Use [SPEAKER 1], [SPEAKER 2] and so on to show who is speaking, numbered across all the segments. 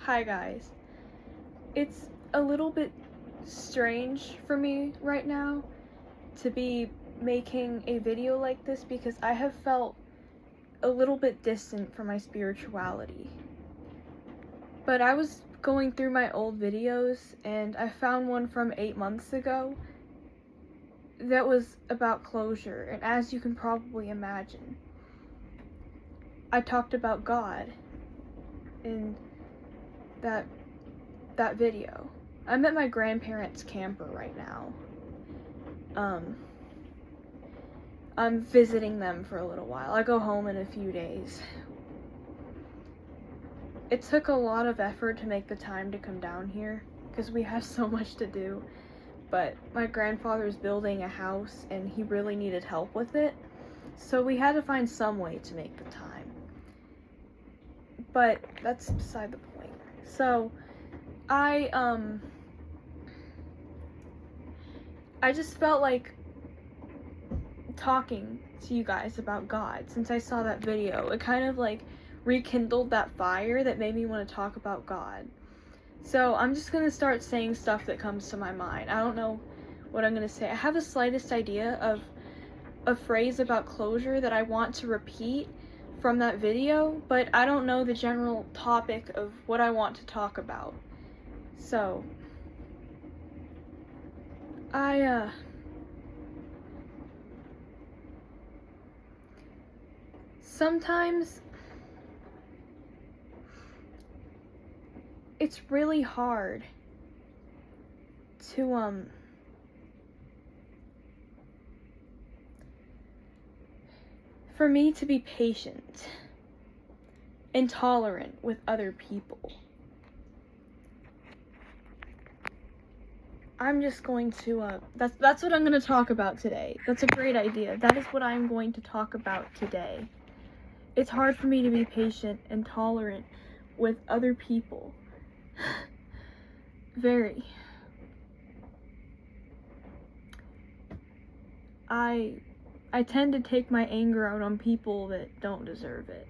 [SPEAKER 1] Hi guys. It's a little bit strange for me right now to be making a video like this because I have felt a little bit distant from my spirituality. But I was going through my old videos and I found one from 8 months ago that was about closure, and as you can probably imagine, I talked about God in that video. I'm at my grandparents' camper right now. I'm visiting them for a little while. I go home in a few days. It took a lot of effort to make the time to come down here because we have so much to do, but my grandfather's building a house and he really needed help with it, so we had to find some way to make the time. But that's beside the point. So I just felt like talking to you guys about God since I saw that video. It kind of like rekindled that fire that made me want to talk about God. So I'm just gonna start saying stuff that comes to my mind. I don't know what I'm gonna say. I have the slightest idea of a phrase about closure that I want to repeat from that video, but I don't know the general topic of what I want to talk about. So sometimes it's really hard to for me to be patient and tolerant with other people. I'm just going to that's what I'm going to talk about today. That's a great idea. That is what I'm going to talk about today. It's hard for me to be patient and tolerant with other people. Very. I tend to take my anger out on people that don't deserve it.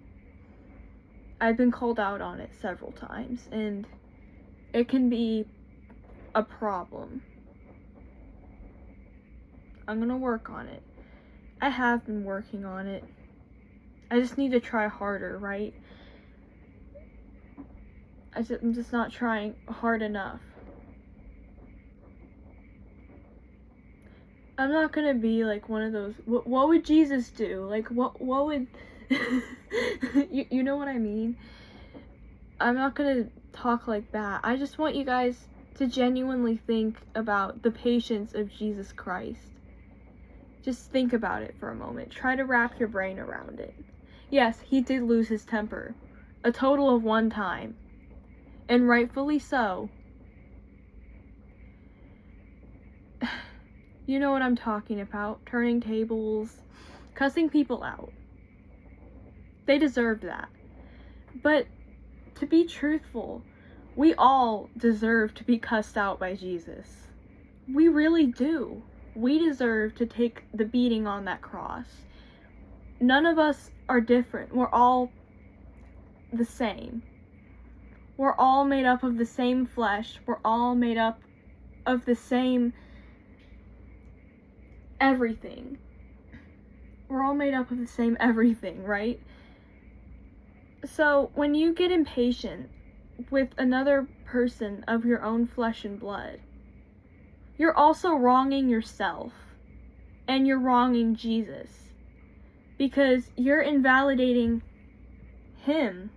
[SPEAKER 1] I've been called out on it several times, and it can be a problem. I'm gonna work on it. I have been working on it. I just need to try harder, right? I'm just not trying hard enough. I'm not gonna be like one of those, what would Jesus do? Like, what would, you know what I mean? I'm not gonna talk like that. I just want you guys to genuinely think about the patience of Jesus Christ. Just think about it for a moment. Try to wrap your brain around it. Yes, he did lose his temper. A total of 1 time. And rightfully so. You know what I'm talking about. Turning tables. Cussing people out. They deserve that. But to be truthful, we all deserve to be cussed out by Jesus. We really do. We deserve to take the beating on that cross. None of us are different. We're all the same. We're all made up of the same flesh. We're all made up of the same everything. We're all made up of the same everything, right? So when you get impatient with another person of your own flesh and blood, you're also wronging yourself, and you're wronging Jesus, because you're invalidating him.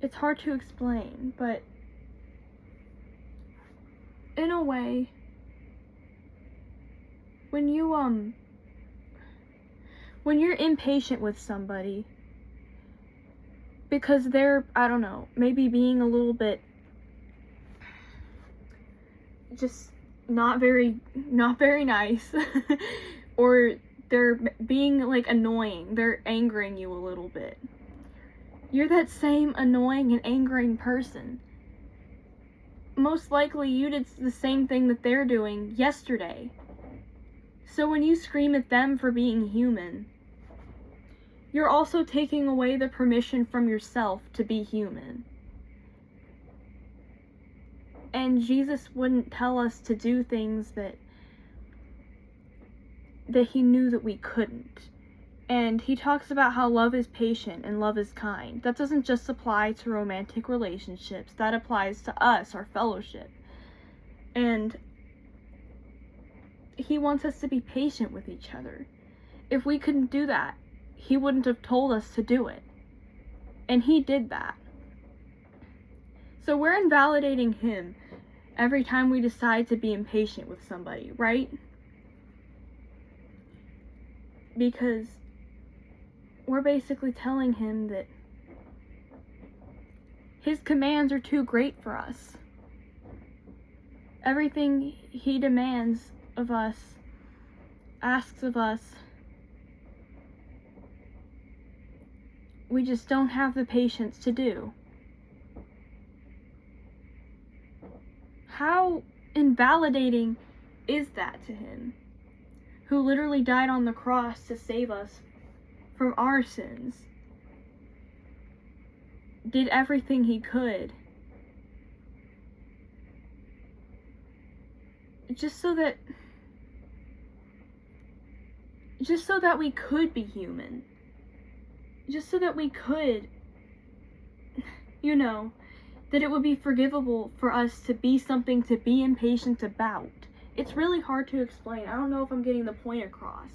[SPEAKER 1] It's hard to explain, but in a way, when you're impatient with somebody because they're, I don't know, maybe being a little bit just not very nice or they're being like annoying, they're angering you a little bit. You're that same annoying and angering person. Most likely you did the same thing that they're doing yesterday. So when you scream at them for being human, you're also taking away the permission from yourself to be human. And Jesus wouldn't tell us to do things that he knew that we couldn't. And he talks about how love is patient and love is kind. That doesn't just apply to romantic relationships. That applies to us, our fellowship. And he wants us to be patient with each other. If we couldn't do that, he wouldn't have told us to do it. And he did that. So we're invalidating him every time we decide to be impatient with somebody, right? Because we're basically telling him that his commands are too great for us. Everything he demands of us, asks of us, we just don't have the patience to do. How invalidating is that to him, who literally died on the cross to save us from our sins, did everything he could just so that we could be human, just so that we could, that it would be forgivable for us to be something to be impatient about. It's really hard to explain. I don't know if I'm getting the point across.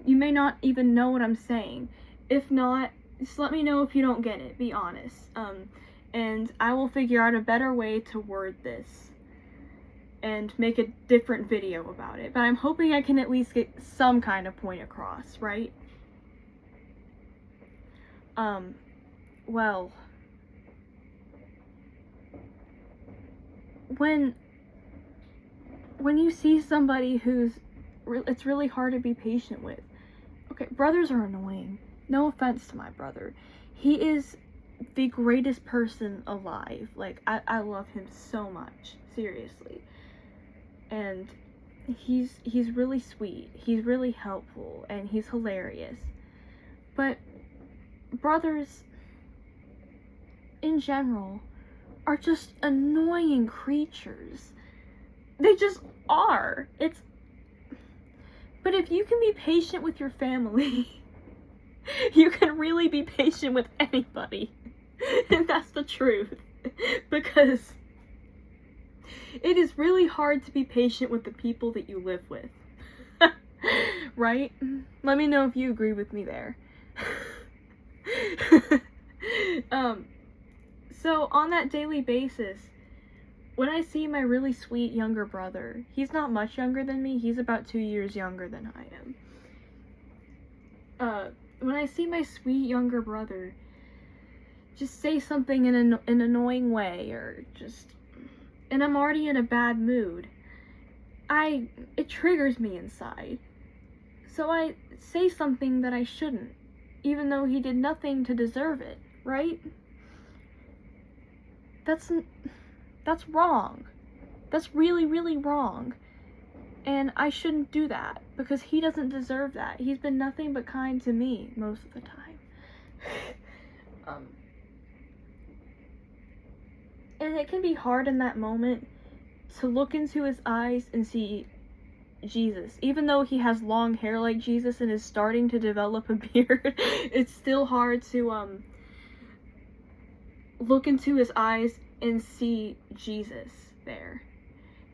[SPEAKER 1] You may not even know what I'm saying. If not, just let me know if you don't get it. Be honest. And I will figure out a better way to word this and make a different video about it. But I'm hoping I can at least get some kind of point across, right? Well, when you see somebody it's really hard to be patient with. Okay, brothers are annoying. No offense to my brother. He is the greatest person alive. Like, I love him so much. Seriously. And he's really sweet. He's really helpful. And he's hilarious. But brothers, in general, are just annoying creatures. They just are. But if you can be patient with your family, you can really be patient with anybody. And that's the truth. Because it is really hard to be patient with the people that you live with. Right? Let me know if you agree with me there. So on that daily basis, when I see my really sweet younger brother, he's not much younger than me, he's about 2 years younger than I am. When I see my sweet younger brother just say something in an annoying way, and I'm already in a bad mood, it triggers me inside. So I say something that I shouldn't, even though he did nothing to deserve it, right? That's wrong. That's really, really wrong. And I shouldn't do that, because he doesn't deserve that. He's been nothing but kind to me most of the time. And it can be hard in that moment to look into his eyes and see Jesus. Even though he has long hair like Jesus and is starting to develop a beard, it's still hard to look into his eyes and see Jesus there.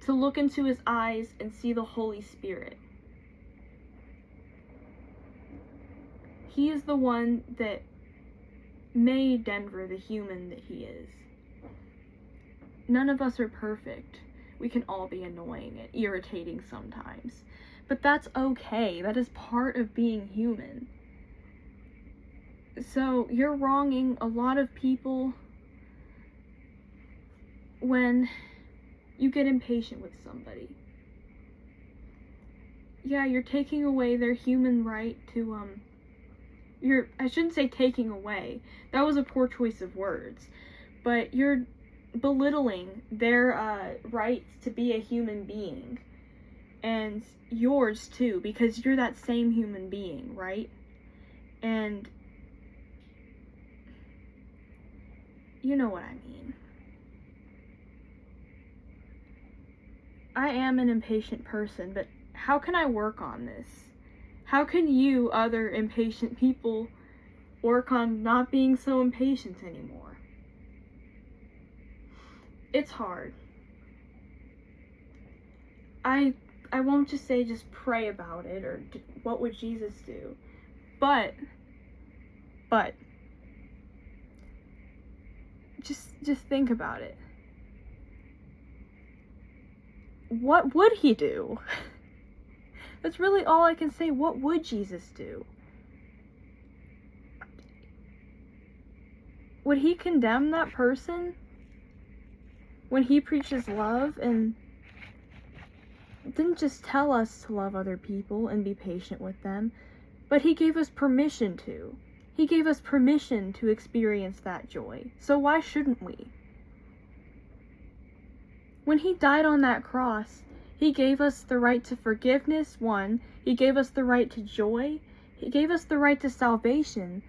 [SPEAKER 1] To look into his eyes and see the Holy Spirit. He is the one that made Denver the human that he is. None of us are perfect. We can all be annoying and irritating sometimes. But that's okay. That is part of being human. So you're wronging a lot of people when you get impatient with somebody. Yeah, you're taking away their human right to, I shouldn't say taking away. That was a poor choice of words. But you're belittling their, rights to be a human being. And yours too, because you're that same human being, right? And you know what I mean. I am an impatient person, but how can I work on this? How can you, other impatient people, work on not being so impatient anymore? It's hard. I won't just say just pray about it or what would Jesus do, but just think about it. What would he do? That's really all I can say. What would Jesus do? Would he condemn that person when he preaches love and didn't just tell us to love other people and be patient with them, but he gave us permission to. He gave us permission to experience that joy. So why shouldn't we? When he died on that cross, he gave us the right to forgiveness, one. He gave us the right to joy. He gave us the right to salvation.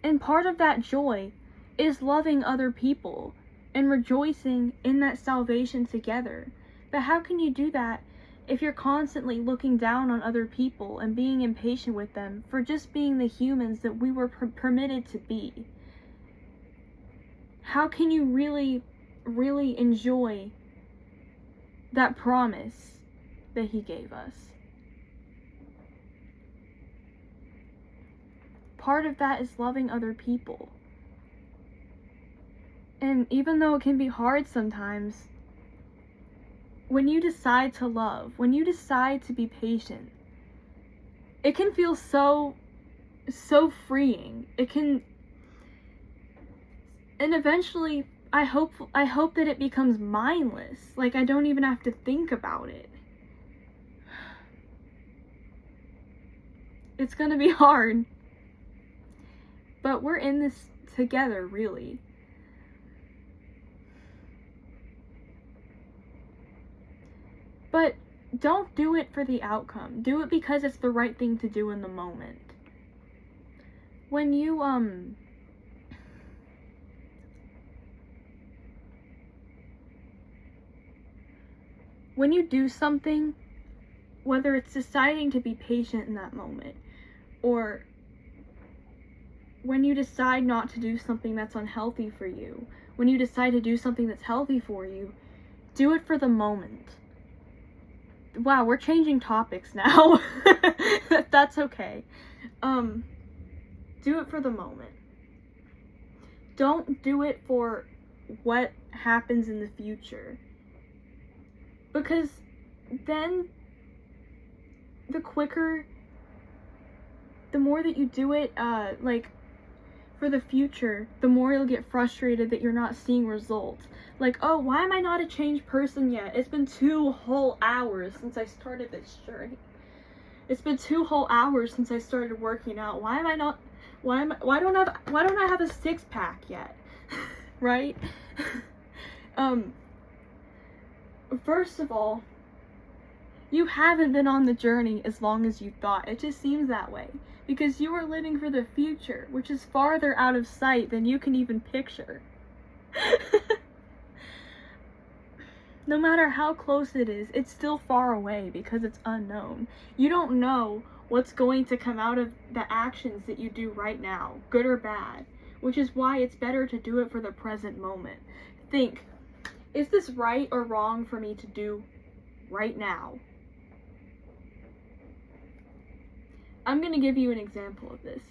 [SPEAKER 1] And part of that joy is loving other people and rejoicing in that salvation together. But how can you do that if you're constantly looking down on other people and being impatient with them for just being the humans that we were permitted to be? How can you really, really enjoy that promise that he gave us? Part of that is loving other people. And even though it can be hard sometimes, when you decide to love, when you decide to be patient, it can feel so freeing. It can, and eventually I hope that it becomes mindless. Like I don't even have to think about it. It's gonna be hard. But we're in this together, really. But don't do it for the outcome. Do it because it's the right thing to do in the moment. When you, when you do something, whether it's deciding to be patient in that moment, or when you decide not to do something that's unhealthy for you, when you decide to do something that's healthy for you, do it for the moment. Wow, we're changing topics now. That's okay. Do it for the moment. Don't do it for what happens in the future. Because then the more that you do it, like, for the future, the more you'll get frustrated that you're not seeing results. Like, oh, why am I not a changed person yet? It's been 2 whole hours since I started this journey. It's been 2 whole hours since I started working out. Why don't I have a 6-pack yet? Right? First of all, you haven't been on the journey as long as you thought. It just seems that way. Because you are living for the future, which is farther out of sight than you can even picture. No matter how close it is, it's still far away because it's unknown. You don't know what's going to come out of the actions that you do right now, good or bad, which is why it's better to do it for the present moment. Think, is this right or wrong for me to do right now? I'm gonna give you an example of this.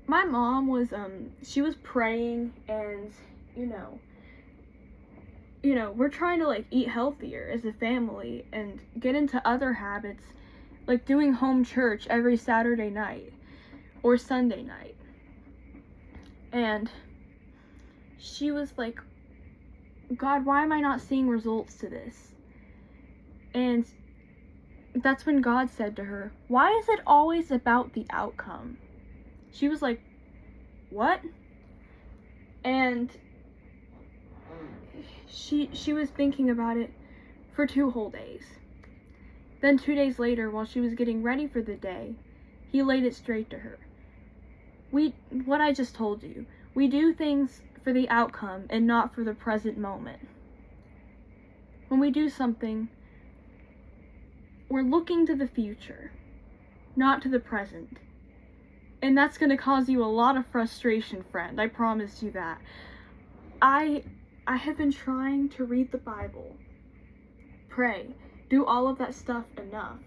[SPEAKER 1] My mom was, she was praying and, you know, we're trying to, like, eat healthier as a family and get into other habits, like doing home church every Saturday night or Sunday night. And she was like, God, why am I not seeing results to this? And that's when God said to her, why is it always about the outcome? She was like, what? And she was thinking about it for 2 whole days. Then 2 days later, while she was getting ready for the day, he laid it straight to her. what I just told you. We do things for the outcome and not for the present moment. When we do something, we're looking to the future, not to the present. And that's going to cause you a lot of frustration, friend. I promise you that. I have been trying to read the Bible, pray, do all of that stuff enough,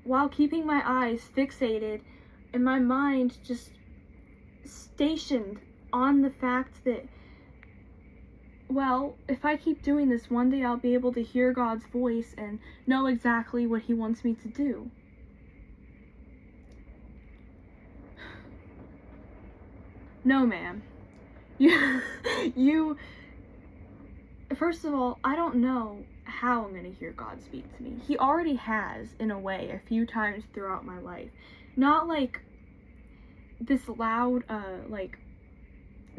[SPEAKER 1] while keeping my eyes fixated and my mind just stationed on the fact that, well, if I keep doing this, one day I'll be able to hear God's voice and know exactly what He wants me to do. No, ma'am. You, first of all, I don't know how I'm going to hear God speak to me. He already has, in a way, a few times throughout my life. Not like this loud, like,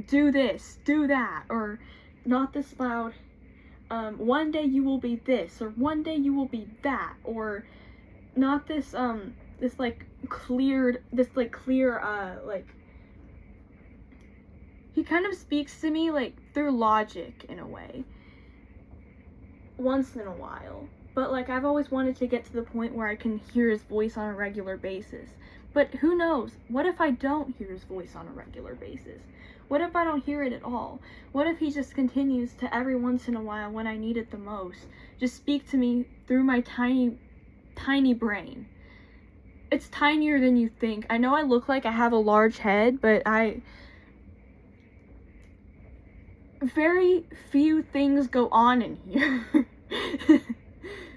[SPEAKER 1] do this, do that, or not this loud, one day you will be this, or one day you will be that, or not this, clear, he kind of speaks to me, like, through logic, in a way, once in a while, but, like, I've always wanted to get to the point where I can hear His voice on a regular basis. But who knows? What if I don't hear His voice on a regular basis? What if I don't hear it at all? What if He just continues to every once in a while, when I need it the most, just speak to me through my tiny, tiny brain? It's tinier than you think. I know I look like I have a large head, but very few things go on in here.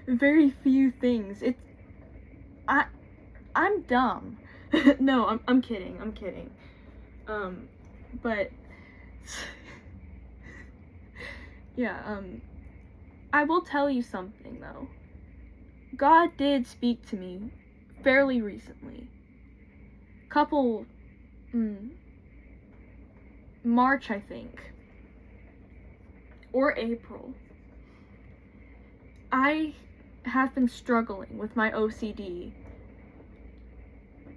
[SPEAKER 1] Very few things. I'm dumb. No, I'm kidding. But yeah, I will tell you something though. God did speak to me fairly recently. March, I think. Or April. I have been struggling with my OCD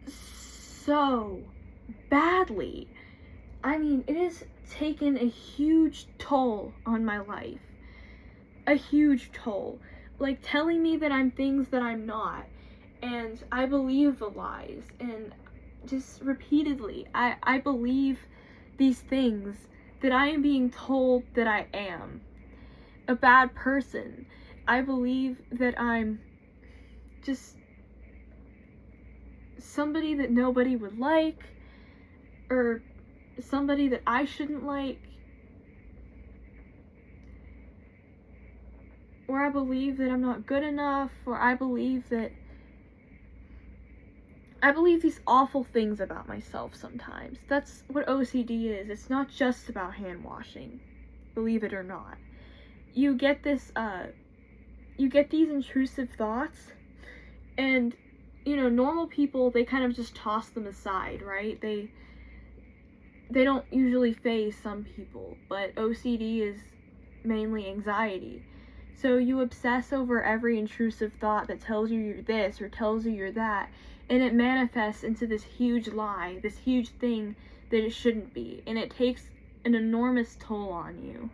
[SPEAKER 1] so badly. I mean, it has taken a huge toll on my life. A huge toll. Like, telling me that I'm things that I'm not. And I believe the lies. And just repeatedly, I believe these things that I am being told that I am. A bad person. I believe that I'm just somebody that nobody would like, or somebody that I shouldn't like, or I believe that I'm not good enough, or I believe these awful things about myself sometimes. That's what OCD is. It's not just about hand washing, believe it or not. You get this, you get these intrusive thoughts, and, you know, normal people, they kind of just toss them aside, right? They don't usually faze some people, but OCD is mainly anxiety. So you obsess over every intrusive thought that tells you you're this or tells you you're that, and it manifests into this huge lie, this huge thing that it shouldn't be, and it takes an enormous toll on you.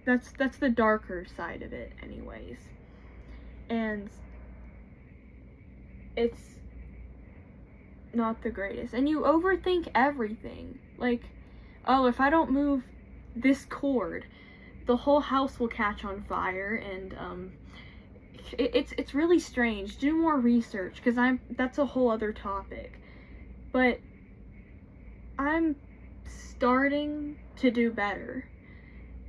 [SPEAKER 1] That's the darker side of it anyways. And it's not the greatest. And you overthink everything. Like, oh, if I don't move this cord, the whole house will catch on fire, and it's really strange. Do more research, because that's a whole other topic. But I'm starting to do better,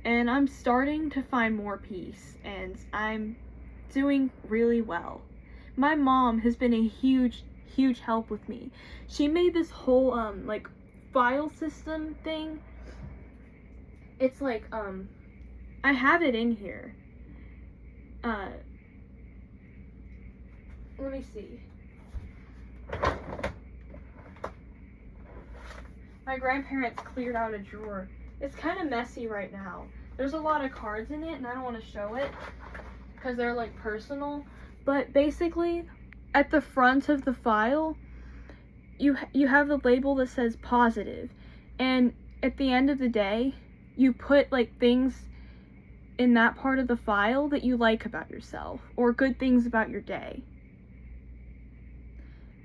[SPEAKER 1] and I'm starting to find more peace, and I'm doing really well. My mom has been a huge help with me. She made this whole like file system thing. It's like I have it in here. Let me see. My grandparents cleared out a drawer. It's kind of messy right now. There's a lot of cards in it, and I don't want to show it because they're like personal. But basically, at the front of the file, you have the label that says positive, and at the end of the day, you put like things in that part of the file that you like about yourself, or good things about your day.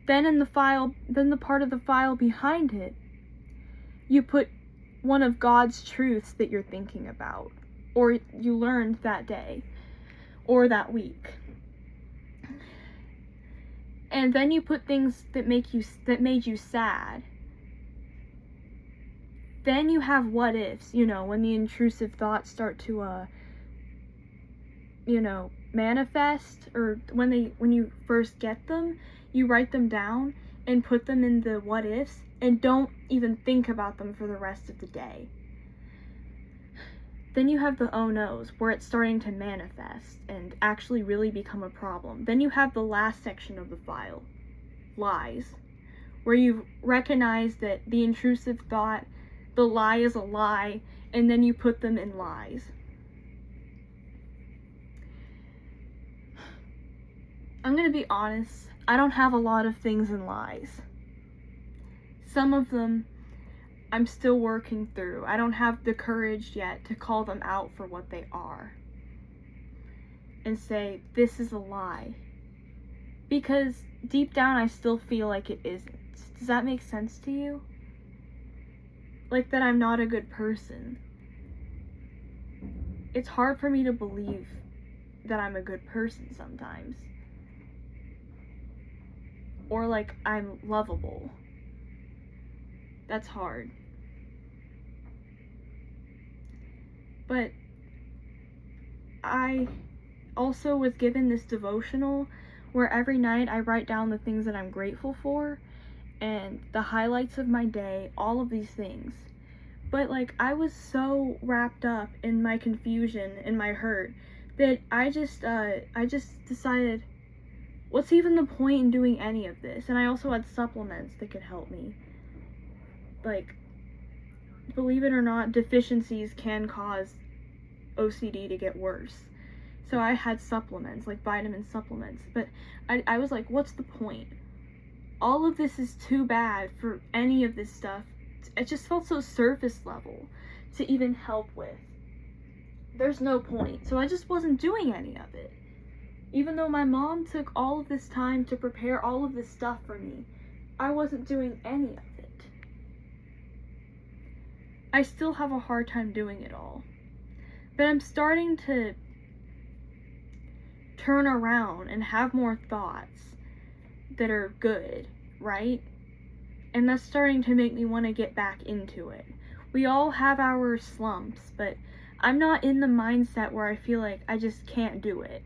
[SPEAKER 1] Then in the file, then the part of the file behind it, you put one of God's truths that you're thinking about, or you learned that day, or that week. And then you put things that made you sad. Then you have what ifs, when the intrusive thoughts start to manifest, or when you first get them, you write them down and put them in the what ifs and don't even think about them for the rest of the day. Then you have the oh no's, where it's starting to manifest and actually really become a problem. Then you have the last section of the file, lies, where you recognize that the intrusive thought, the lie is a lie, and then you put them in lies. I'm gonna be honest, I don't have a lot of things in lies. Some of them I'm still working through. I don't have the courage yet to call them out for what they are and say, this is a lie. Because deep down I still feel like it isn't. Does that make sense to you? Like that I'm not a good person. It's hard for me to believe that I'm a good person sometimes. Or like I'm lovable. That's hard. But I also was given this devotional where every night I write down the things that I'm grateful for and the highlights of my day, all of these things. But like I was so wrapped up in my confusion and my hurt that I just decided, what's even the point in doing any of this? And I also had supplements that could help me. Like, believe it or not, deficiencies can cause OCD to get worse. So I had supplements, like vitamin supplements. But I was like, what's the point? All of this is too bad for any of this stuff. It just felt so surface level to even help with. There's no point. So I just wasn't doing any of it. Even though my mom took all of this time to prepare all of this stuff for me, I wasn't doing any of it. I still have a hard time doing it all. But I'm starting to turn around and have more thoughts that are good, right? And that's starting to make me want to get back into it. We all have our slumps, but I'm not in the mindset where I feel like I just can't do it,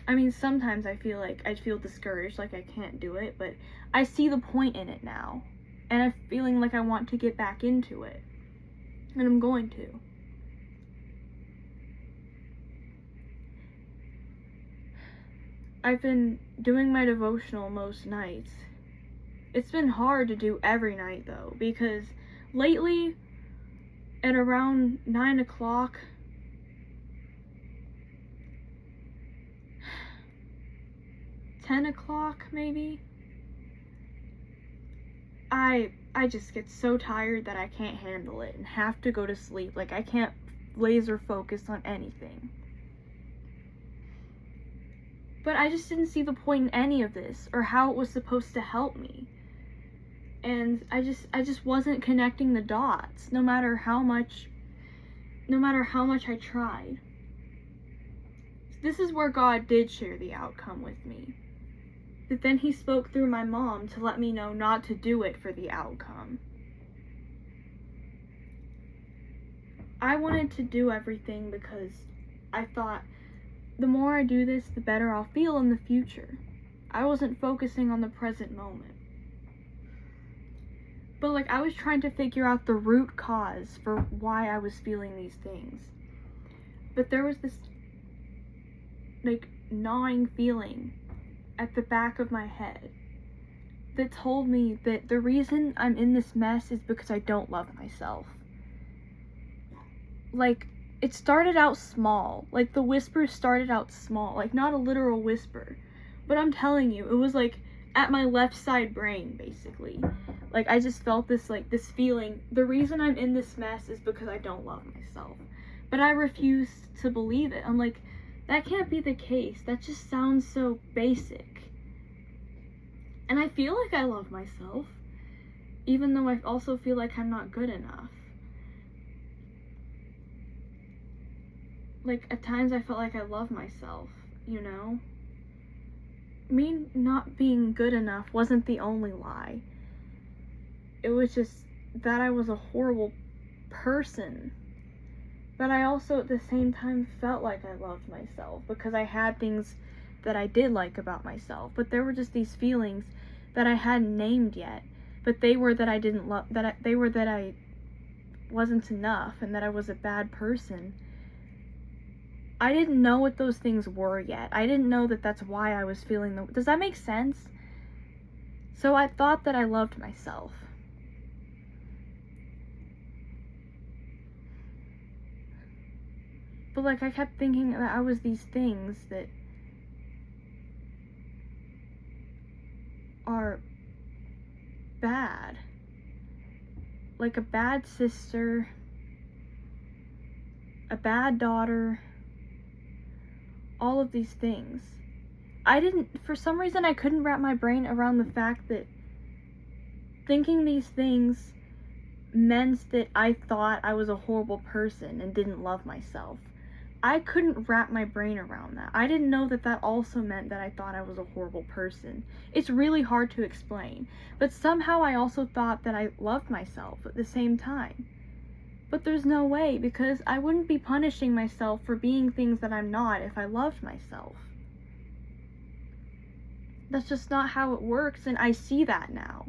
[SPEAKER 1] I mean, sometimes I feel like I feel discouraged, like I can't do it, but I see the point in it now. And I'm feeling like I want to get back into it. And I'm going to. I've been doing my devotional most nights. It's been hard to do every night though, because lately, at around 9 o'clock, $10 maybe, I just get so tired that I can't handle it and have to go to sleep. Like I can't laser focus on anything. But I just didn't see the point in any of this or how it was supposed to help me. And I just wasn't connecting the dots, no matter how much I tried. This is where God did share the outcome with me. But then he spoke through my mom to let me know not to do it for the outcome. I wanted to do everything because I thought the more I do this, the better I'll feel in the future. I wasn't focusing on the present moment. But like I was trying to figure out the root cause for why I was feeling these things. But there was this like gnawing feeling at the back of my head that told me that the reason I'm in this mess is because I don't love myself. Like, it started out small. Like, the whisper started out small. Like, not a literal whisper. But I'm telling you, it was like at my left side brain, basically. Like, I just felt this, like, this feeling. The reason I'm in this mess is because I don't love myself. But I refuse to believe it. I'm like, that can't be the case. That just sounds so basic. And I feel like I love myself, even though I also feel like I'm not good enough. Like, at times I felt like I love myself, you know? Me not being good enough wasn't the only lie. It was just that I was a horrible person. But I also at the same time felt like I loved myself because I had things that I did like about myself. But there were just these feelings that I hadn't named yet. But they were that I didn't love, they were that I wasn't enough and that I was a bad person. I didn't know what those things were yet. I didn't know that that's why I was feeling them. Does that make sense? So I thought that I loved myself. But like, I kept thinking that I was these things that are bad. Like a bad sister, a bad daughter, all of these things. For some reason I couldn't wrap my brain around the fact that thinking these things meant that I thought I was a horrible person and didn't love myself. I couldn't wrap my brain around that. I didn't know that that also meant that I thought I was a horrible person. It's really hard to explain. But somehow I also thought that I loved myself at the same time. But there's no way, because I wouldn't be punishing myself for being things that I'm not if I loved myself. That's just not how it works, and I see that now.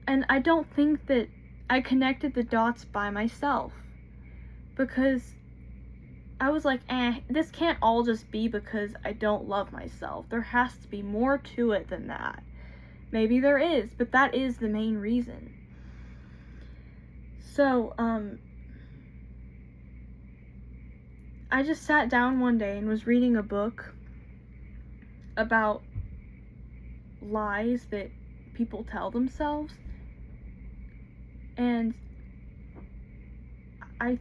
[SPEAKER 1] And I don't think that I connected the dots by myself. Because I was like, this can't all just be because I don't love myself. There has to be more to it than that. Maybe there is, but that is the main reason. So, I just sat down one day and was reading a book about lies that people tell themselves. And I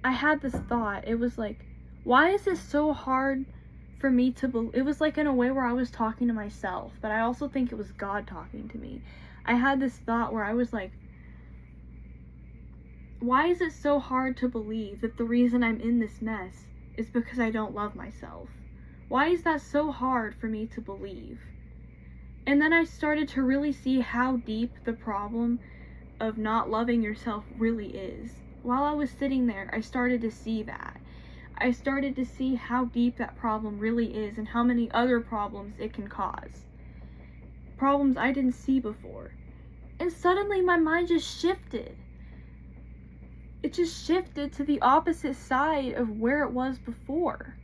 [SPEAKER 1] had this thought. It was like, why is this so hard for me to believe? It was like in a way where I was talking to myself, but I also think it was God talking to me. I had this thought where I was like, why is it so hard to believe that the reason I'm in this mess is because I don't love myself? Why is that so hard for me to believe? And then I started to really see how deep the problem of not loving yourself really is. While I was sitting there, I started to see that. I started to see how deep that problem really is and how many other problems it can cause. Problems I didn't see before. And suddenly my mind just shifted. It just shifted to the opposite side of where it was before.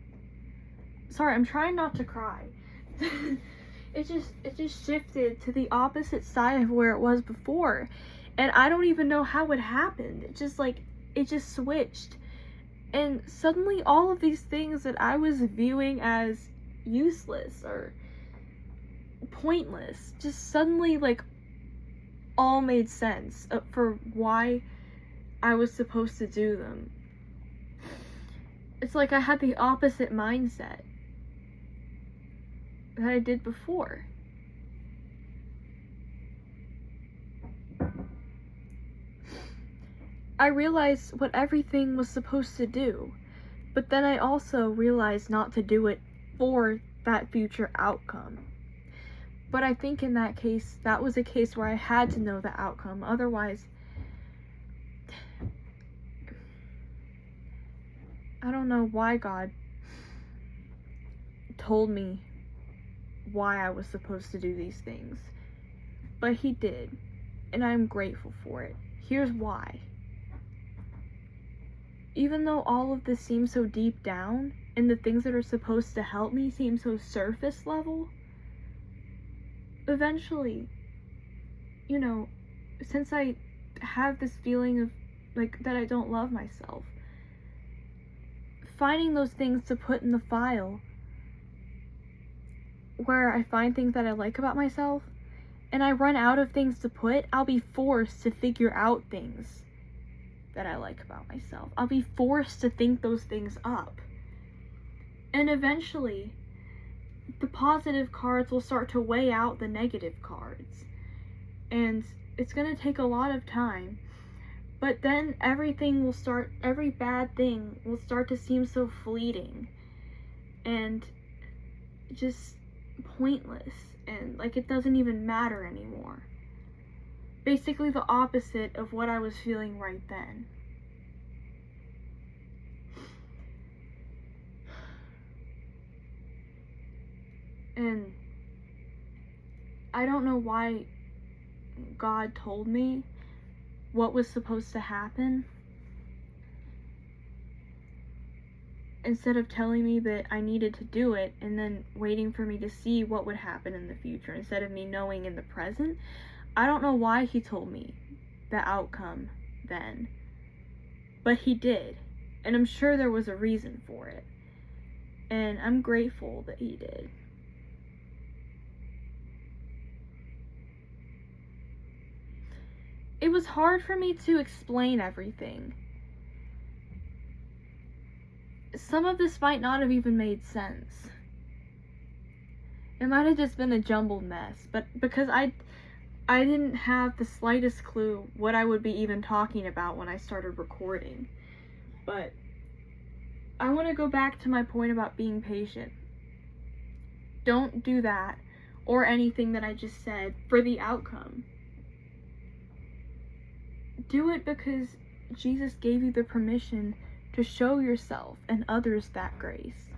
[SPEAKER 1] Sorry, I'm trying not to cry. It just shifted to the opposite side of where it was before. And I don't even know how it happened. It just switched. And suddenly all of these things that I was viewing as useless or pointless just suddenly like all made sense for why I was supposed to do them. It's like I had the opposite mindset that I did before. I realized what everything was supposed to do, but then I also realized not to do it for that future outcome. But I think in that case, that was a case where I had to know the outcome. Otherwise, I don't know why God told me why I was supposed to do these things. But He did, and I'm grateful for it. Here's why. Even though all of this seems so deep down, and the things that are supposed to help me seem so surface level, eventually, you know, since I have this feeling of, like, that I don't love myself, finding those things to put in the file where I find things that I like about myself and I run out of things to put, I'll be forced to figure out things that I like about myself. I'll be forced to think those things up. And eventually, the positive cards will start to weigh out the negative cards. And it's going to take a lot of time. But then every bad thing will start to seem so fleeting and just pointless, and like it doesn't even matter anymore. Basically the opposite of what I was feeling right then. And I don't know why God told me what was supposed to happen instead of telling me that I needed to do it and then waiting for me to see what would happen in the future instead of me knowing in the present. I don't know why he told me the outcome then, but he did, and I'm sure there was a reason for it, and I'm grateful that he did. It was hard for me to explain everything. Some of this might not have even made sense. It might have just been a jumbled mess, but because I didn't have the slightest clue what I would be even talking about when I started recording. But I want to go back to my point about being patient. Don't do that or anything that I just said for the outcome. Do it because Jesus gave you the permission to show yourself and others that grace.